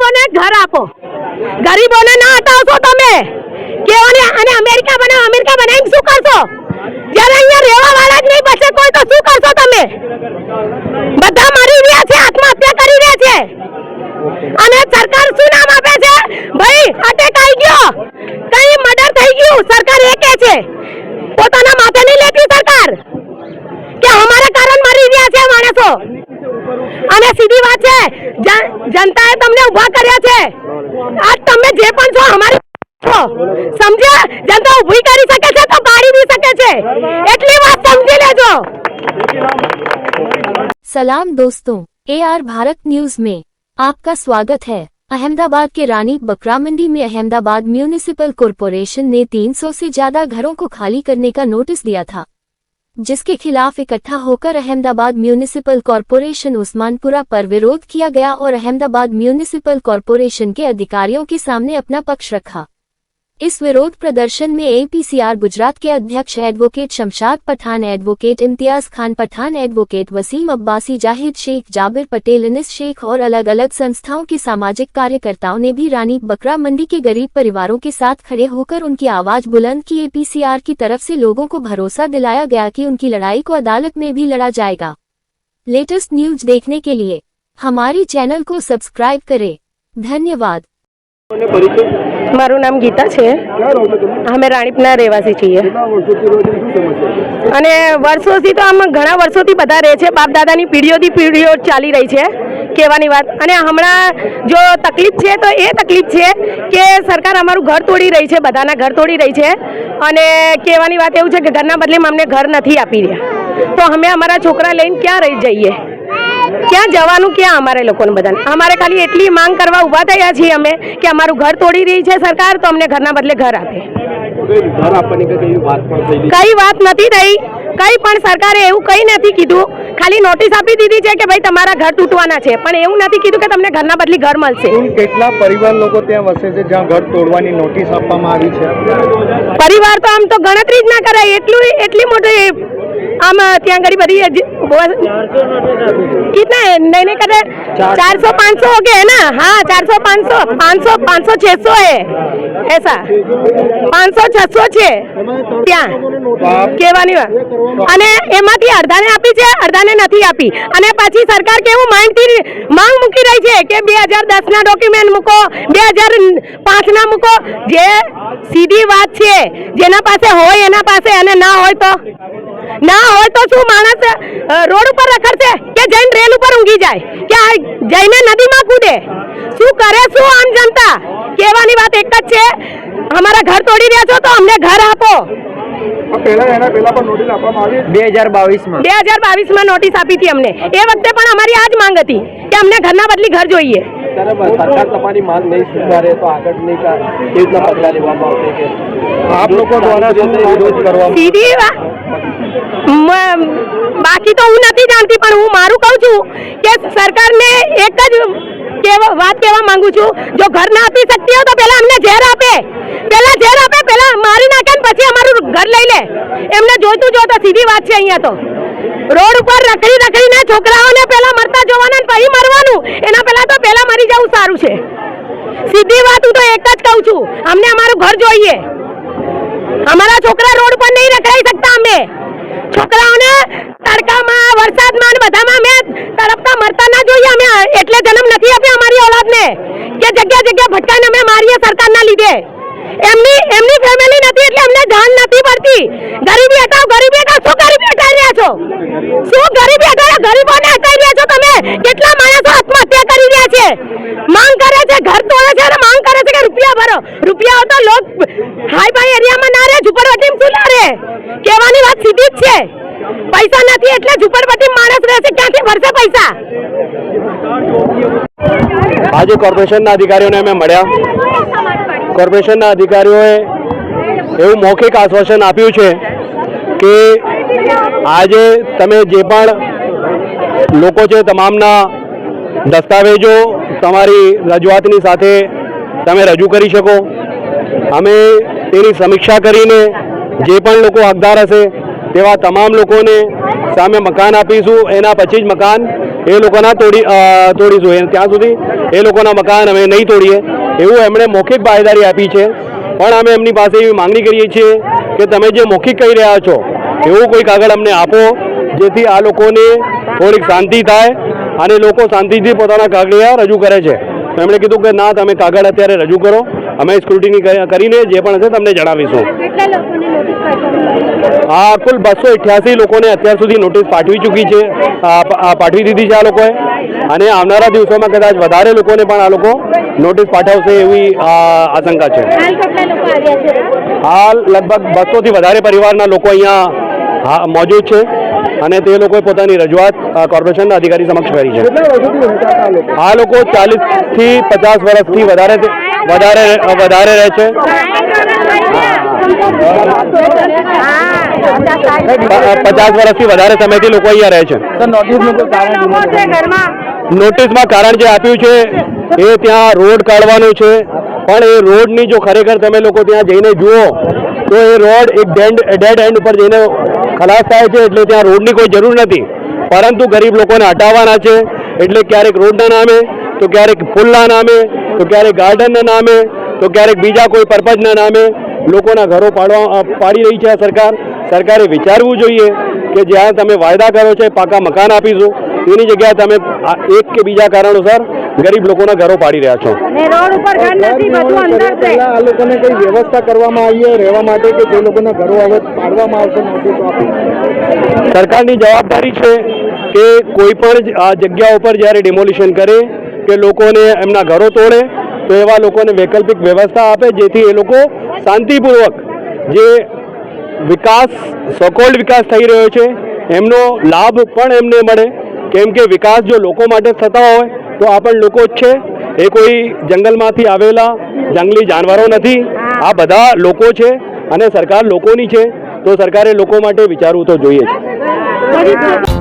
ગરીબોને ઘર આપો, ગરીબોને ના હટાવશો તમે કેવાને અને અમેરિકા બનાવીને શું કરશો? જ્યારે અહીંયા રહેવા વાળા જ નહીં બચે કોઈ તો શું કરશો તમે? બધા મરી રહ્યા છે, આત્મહત્યા કરી રહ્યા છે અને સરકાર શું નામ આપે છે? ભાઈ અટેક આવી ગયો, કઈ મર્ડર થઈ ગયું, સરકાર એ કહે છે, પોતાના માથે નહીં લેતી સરકાર કે અમારા કારણ મરી રહ્યા છે માણસો. અને સીધી વાત છે, જનતાએ તમને ઉભા કર્યા છે, આજ તમે જે પણ છો અમારી સમજ્યા? જનતા ઉભી કરી શકે છે તો પાડી દી શકે છે, એટલી વાત સમજી લેજો. सलाम दोस्तों, AR भारत न्यूज में आपका स्वागत है। अहमदाबाद के रानी बकरा मंडी में अहमदाबाद म्यूनिसिपल कॉरपोरेशन ने 300 से ज्यादा घरों को खाली करने का नोटिस दिया था, जिसके खिलाफ इकट्ठा होकर अहमदाबाद म्यूनिसिपल कॉरपोरेशन उस्मानपुरा पर विरोध किया गया और अहमदाबाद म्यूनिसिपल कॉरपोरेशन के अधिकारियों के सामने अपना पक्ष रखा। इस विरोध प्रदर्शन में APCR गुजरात के अध्यक्ष advocate Shamshad Pathan, advocate Imtiaz Khan Pathan, advocate Wasim Abbasi, Zahid Sheikh, Jabir Patel, Anis Sheikh और अलग अलग संस्थाओं के सामाजिक कार्यकर्ताओं ने भी रानी बकरा मंडी के गरीब परिवारों के साथ खड़े होकर उनकी आवाज बुलंद की। APCR की तरफ से लोगों को भरोसा दिलाया गया कि उनकी लड़ाई को अदालत में भी लड़ा जाएगा। लेटेस्ट न्यूज देखने के लिए हमारी चैनल को सब्सक्राइब करें। धन्यवाद। મારું નામ ગીતા છે, અમે રાણીપના રહેવાસી છીએ અને વર્ષોથી તો આમ ઘણા વર્ષોથી બધા રહે છે, બાપ દાદાની પીઢીઓ ચાલી રહી છે કહેવાની વાત. અને હમણાં જો તકલીફ છે તો એ તકલીફ છે કે સરકાર અમારું ઘર તોડી રહી છે, બધાના ઘર તોડી રહી છે અને કહેવાની વાત એવું છે કે ઘરના બદલેમાં અમને ઘર નથી આપી રહ્યા, તો અમે અમારા છોકરા લઈને ક્યાં રહી જઈએ, ક્યાં જવાનું, ક્યાં અમારે લોકોને બધાને? અમારે ખાલી એટલી માંગ કરવા ઊભા થયા છીએ અમે કે અમારું ઘર તોડી રહી છે સરકાર, તો અમને ઘરના બદલે ઘર આપે. કઈ વાત નથી થઈ, કઈ પણ સરકારે એવું કઈ નથી કીધું, ખાલી નોટિસ આપી દીધી છે કે ભાઈ તમારા ઘર તૂટવાના છે, પણ એવું નથી કીધું કે તમને ઘરના બદલે ઘર મળશે. કેટલા પરિવાર લોકો ત્યાં વસે છે જ્યાં ઘર તોડવાની નોટિસ આપવામાં આવી છે? પરિવાર તો આમ તો ગણતરી જ ના કરાય, એટલી મોટી આમ ત્યાં ઘડી બધી कितना है? नहीं करे 400-500 हो गए है ना? हाँ 400-500 600 है, ऐसा 500-600 છે ત્યાં કહેવાની વાત. અને એમાંથી અડધાને આપી છે, અડધાને નથી આપી. અને પછી સરકાર કેવું માંગ મૂકી રહી છે કે 2010 ના ડોક્યુમેન્ટ મૂકો, 2005 ના મૂકો. જે સીધી વાત છે, જેના પાસે હોય એના પાસે, અને ના હોય તો શું માણસ રોડ ઉપર રખડશે કે જઈને રેલ ઉપર ઊંઘી જાય કે જઈને નદીમાં કૂદે? શું કરે શું આમ જનતા? કહેવાની વાત એક જ છે, અમારા ઘર તોડી રહ્યા છો તો અમને ઘર આપો. 2022 માં નોટિસ આપી હતી અમને, એ વખતે પણ અમારી આ જ માંગ હતી કે અમને ઘરના બદલી ઘર જોઈએ. સરકાર તમારી માંગ નહીં સ્વીકારે તો આગળની કેવી રીતના પગલાં લેવામાં આવશે કે આપ લોકો દ્વારા વિરોધ કરવા? સીધી વાત, બાકી તો હું નથી જાણતી, પણ હું મારું કહું છું કે સરકારને એક જ વાત કહેવા માંગુ છું, જો ઘર ના આપી શકતી હોય તો પેલા અમને ઝેર આપે, પેલા મારી નાખે ને પછી અમારું ઘર લઈ લે. એમને જોઈતું સીધી વાત છે. અહીંયા તો રોડ ઉપર રખડીને છોકરાઓને પેલા મરતા જોવાના ને પછી મરવાનું, એના પેલા તો પેલા મરી જવું સારું છે. સીધી વાત હું તો એક જ કહું છું, અમને અમારું ઘર જોઈએ. અમારા છોકરા રોડ પર નહીં રખડાઈ શકતા. અમે છોકરાઓને તડકામાં, વરસાદમાં અને બધામાં અમે તડપતા મરતા ના જોઈએ. અમે એટલે જન્મ નથી આપ્યા અમારી ઓલાદને કે જગ્યા ભટકાઈને અમે મારીએ સરકારના લીધે. એમની ફેમિલી નથી એટલે અમને જાણ નથી પડતી. ગરીબી હટાવ, શું ગરીબી હટાવી રહ્યા છો? ગરીબોને હટાવી રહ્યા છો તમે? કેટલા માણસો આત્મહત્યા કરી રહ્યા છે, માંગ કરે છે, ઘર તોડે છે અને માંગ કરે છે કે રૂપિયા ભરો. રૂપિયા તો લોક હાઈ ફાઈ એરિયામાં ના રહે, ઝુંપડપટ્ટીમાં શું ના રહે? કહેવાની વાત સીધી જ છે. પૈસા નથી એટલે ઝુંપડપટ્ટીમાં માણસ રહેશે, ક્યાંથી ભરશે પૈસા? આજે કોર્પોરેશનના અધિકારીઓને અમે મળ્યા. કોર્પોરેશનના અધિકારીઓએ એવું મૌખિક આશ્વાસન આપ્યું છે કે આજે તમે જે પણ લોકો છે તમામના દસ્તાવેજો તમારી રજૂઆતની સાથે તમે રજૂ કરી શકો. અમે તેની સમીક્ષા કરીને જે પણ લોકો હકદાર હશે તેવા તમામ લોકોને સામે મકાન આપીશું. એના પછી જ મકાન એ લોકોના તોડીશું. ત્યાં સુધી એ લોકોના મકાન અમે નહીં તોડીએ એવું એમણે મૌખિક બાહેધરી આપી છે. પણ અમે એમની પાસે એવી માંગણી કરીએ છીએ કે તમે જે મૌખિક કહી રહ્યા છો એવું કોઈ કાગળ અમને આપો, જેથી આ લોકોને થોડીક શાંતિ થાય અને લોકો શાંતિથી પોતાના કાગળિયા રજૂ કરે છે. એમણે કીધું કે ના, તમે કાગળ અત્યારે રજૂ કરો, અમે સ્ક્રુટિની કરીને જે પણ હશે તમને જણાવીશું. આ કુલ 288 લોકોને અત્યાર સુધી નોટિસ પાઠવી ચૂકી છે, પાઠવી દીધી છે આ લોકોએ, અને આવનારા દિવસોમાં કદાચ વધારે લોકોને પણ આ લોકો નોટિસ પાઠવશે એવી આશંકા છે. હાલ લગભગ 200 થી વધારે પરિવારના લોકો અહીંયા મોજૂદ છે અને તે લોકોએ પોતાની રજૂઆત કોર્પોરેશનના અધિકારી સમક્ષ કરી છે. આ લોકો 40 થી 50 વર્ષથી વધારે રહે છે. 50 વર્ષથી વધારે સમયથી લોકો અહીંયા રહે છે. નોટિસમાં કારણ જે આપ્યું છે એ ત્યાં રોડ કાઢવાનો છે, પણ એ રોડની જો ખરેખર તમે લોકો ત્યાં જઈને જુઓ તો એ રોડ એક ડેડ એન્ડ ઉપર જઈને ખલાસ થાય છે, એટલે ત્યાં રોડની કોઈ જરૂર નથી, પરંતુ ગરીબ લોકોને હટાવવાના છે. એટલે ક્યારેક રોડના નામે, તો ક્યારેક પુલના નામે, તો ક્યારેક ગાર્ડનના નામે, તો ક્યારેક બીજા કોઈ પર્પઝના નામે લોકોના ઘરો પાડી રહી છે આ સરકાર. સરકારે વિચારવું જોઈએ કે જ્યાં તમે વાયદા કરો છો પાકા મકાન આપીશું, એની જગ્યાએ તમે એક કે બીજા કારણોસર ગરીબ લોકોના ઘરો પાડી રહ્યા છો. આ લોકોને કઈ વ્યવસ્થા કરવામાં આવી છે રહેવા માટે કે જે લોકોના ઘરો હવે પાડવામાં આવશે નોટિસો આપી? સરકારની જવાબદારી છે કે કોઈ પણ જગ્યા ઉપર જ્યારે ડિમોલિશન કરે કે લોકોને એમના ઘરો તોડે તો એવા લોકોને વૈકલ્પિક વ્યવસ્થા આપે, જેથી એ લોકો શાંતિપૂર્વક જે વિકાસ સકોલ્ડ વિકાસ થઈ રહ્યો છે એમનો લાભ પણ એમને મળે. કેમ કે વિકાસ જો લોકો માટે થતા હોય તો આ પણ લોકો જ છે, એ કોઈ જંગલમાંથી આવેલા જંગલી જાનવરો નથી, આ બધા લોકો છે અને સરકાર લોકોની છે, તો સરકારે લોકો માટે વિચારવું તો જોઈએ જ.